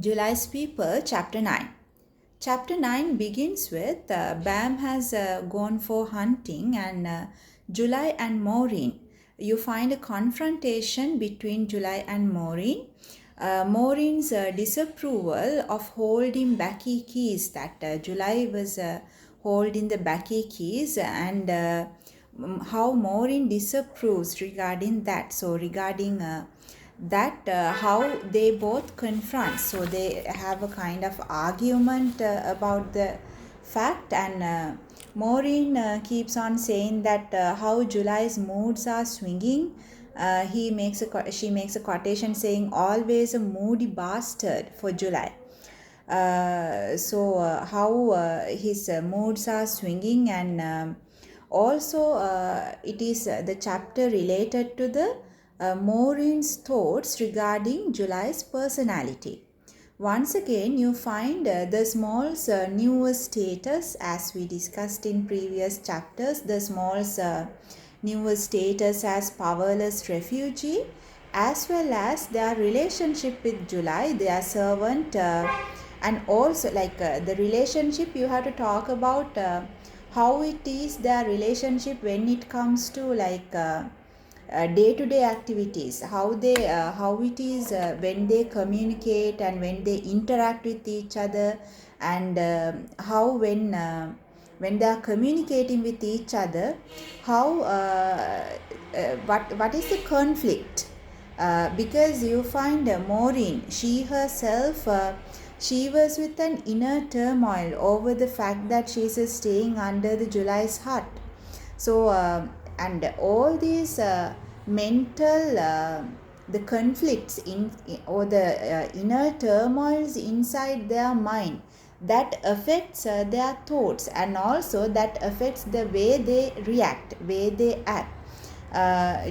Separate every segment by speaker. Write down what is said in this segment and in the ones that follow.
Speaker 1: July's People, Chapter 9. Chapter 9 begins with Bam has gone for hunting and July and Maureen. You find a confrontation between July and Maureen. Maureen's disapproval of holding backy keys, that July was holding the backy keys, and how Maureen disapproves regarding that. So, regarding that how they both confront, so they have a kind of argument about the fact, and Maureen keeps on saying that how July's moods are swinging. She makes a quotation saying always a moody bastard for July. How his moods are swinging, and also it is the chapter related to the Maureen's thoughts regarding July's personality. Once again, you find the Small's newer status, as we discussed in previous chapters, the Small's newer status as powerless refugee, as well as their relationship with July, their servant, and also the relationship. You have to talk about how it is their relationship when it comes to day-to-day activities, how it is when they communicate and when they interact with each other, and how when they are communicating with each other, how what is the conflict, because you find Maureen, she herself, she was with an inner turmoil over the fact that she is staying under the July's hut. So and all these mental the conflicts or the inner turmoils inside their mind, that affects their thoughts, and also that affects the way they react, way they act.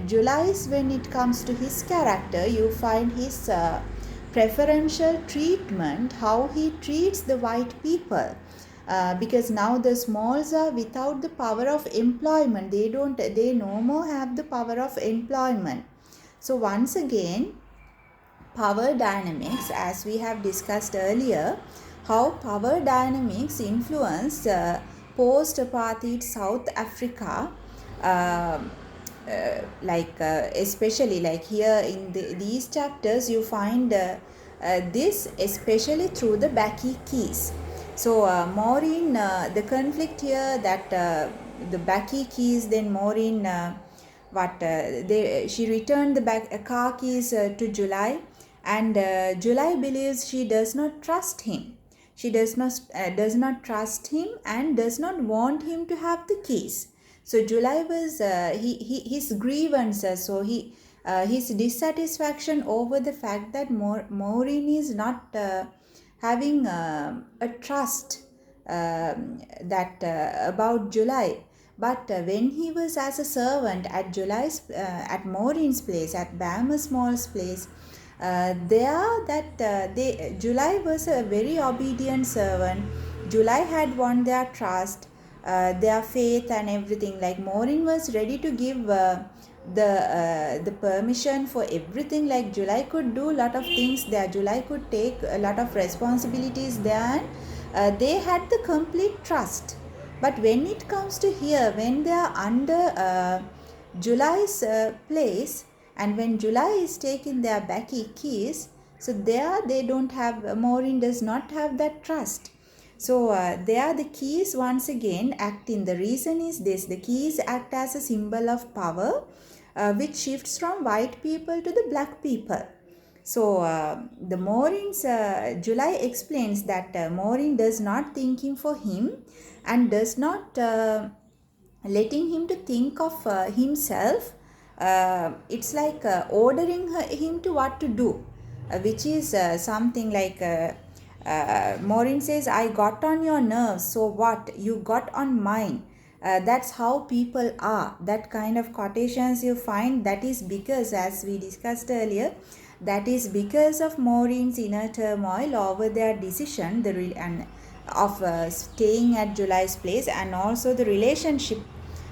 Speaker 1: July's, when it comes to his character, you find his preferential treatment, how he treats the white people. Because now the Smalls are without the power of employment. They no more have the power of employment. So once again, power dynamics, as we have discussed earlier, how power dynamics influence post-apartheid South Africa, especially like here in these chapters, you find this especially through the backy keys. So Maureen, the conflict here, that the backy keys, then Maureen, she returned the car keys to July, and July believes she does not trust him. She does not trust him and does not want him to have the keys. So July was his grievances. So his dissatisfaction over the fact that Maureen is not having a trust about July. But when he was as a servant at at Maureen's place, at Bam Small's place, July was a very obedient servant. July had won their trust, their faith, and everything. Like Maureen was ready to give the permission for everything. Like July could do a lot of things there. July could take a lot of responsibilities there, and they had the complete trust. But when it comes to here, when they are under July's place, and when July is taking their backy keys, so there they don't have, Maureen does not have that trust. So there the keys once again acting. The reason is this: the keys act as a symbol of power, which shifts from white people to the black people. So the Maureen's July explains that Maureen does not think him for him, and does not letting him to think of himself. It's like ordering him to what to do, which is something like Maureen says, I got on your nerves, so what? You got on mine. That's how people are. That kind of quotations you find, that is because, as we discussed earlier, that is because of Maureen's inner turmoil over their decision of staying at July's place, and also the relationship.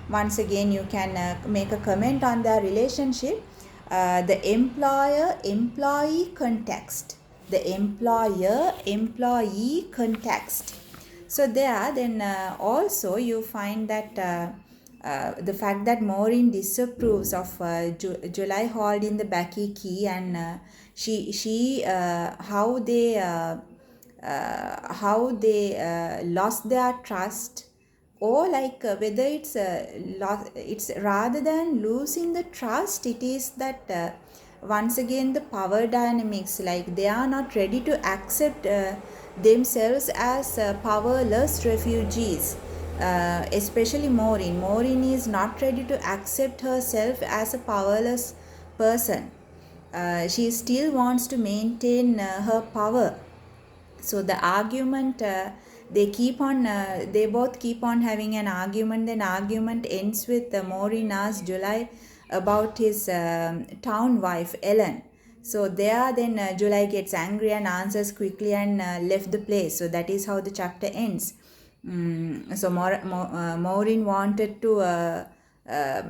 Speaker 1: Once again, you can make a comment on their relationship, the employer-employee context. the employer employee context. So there then also you find that the fact that Maureen disapproves of July holding the Becky key, and she how they lost their trust, or like whether it's rather than losing the trust, it is that once again the power dynamics, like they are not ready to accept themselves as powerless refugees. Especially Maureen is not ready to accept herself as a powerless person. She still wants to maintain her power. So the argument, they both keep on having an argument. Then argument ends with Maureen asks July about his town wife Ellen. So there then July gets angry and answers quickly and left the place. So that is how the chapter ends. So Maureen wanted to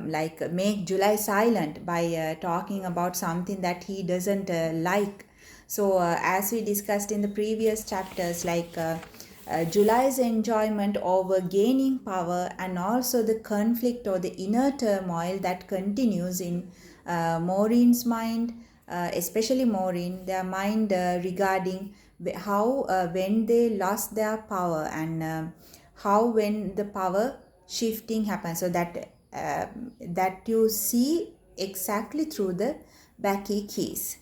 Speaker 1: like make July silent by talking about something that he doesn't like. So as we discussed in the previous chapters, like July's enjoyment over gaining power, and also the conflict or the inner turmoil that continues in Maureen's mind, especially Maureen, their mind regarding how when they lost their power, and how when the power shifting happens. So that you see exactly through the Becky keys.